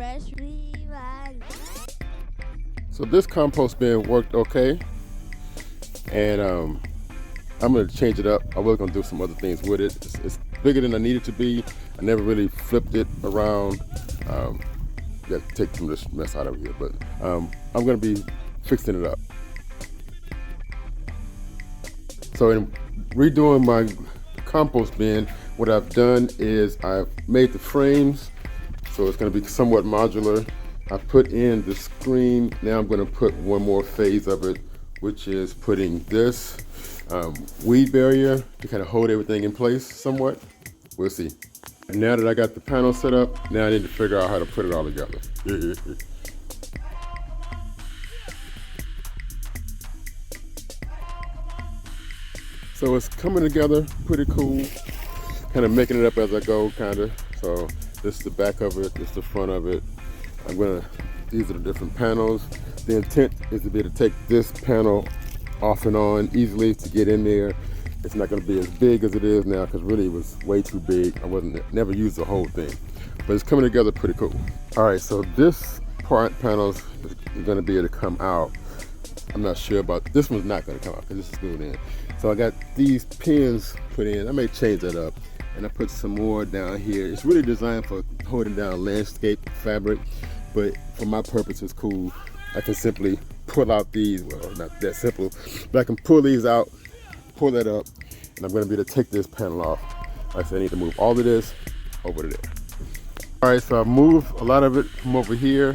fresh rewind. So this compost bin worked okay, and I'm gonna change it up. I was gonna do some other things with it. It's bigger than I needed to be. I never really flipped it around. Got to take some of this mess out of here, but I'm gonna be fixing it up. So in redoing my compost bin, what I've done is I've made the frames, so it's gonna be somewhat modular. I put in the screen. Now I'm gonna put one more phase of it, which is putting this weed barrier to kind of hold everything in place somewhat. We'll see. And now that I got the panel set up, now I need to figure out how to put it all together. So it's coming together pretty cool. Kind of making it up as I go, kind of. So this is the back of it, this is the front of it. These are the different panels. The intent is to be able to take this panel off and on easily to get in there. It's not going to be as big as it is now because really it was way too big. Never used the whole thing, but it's coming together pretty cool. All right, so this panels is going to be able to come out. I'm not sure about this one's not going to come out because this is glued in. So I got these pins put in. I may change that up, and I put some more down here. It's really designed for holding down landscape fabric, but for my purpose, it's cool. I can simply pull out these. Well, not that simple, but I can pull these out, pull that up, and I'm going to be able to take this panel off. Like I said, I need to move all of this over to there. All right, so I've moved a lot of it from over here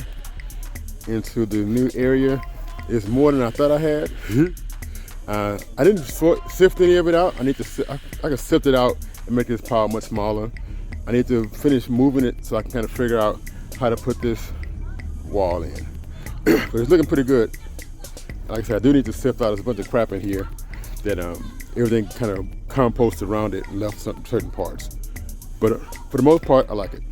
into the new area. It's more than I thought I had. I didn't sift any of it out. I can sift it out and make this pile much smaller. I need to finish moving it so I can kind of figure out how to put this wall in. But it's looking pretty good. Like I said, I do need to sift out. There's a bunch of crap in here that everything kind of composted around it and left certain parts. But for the most part, I like it.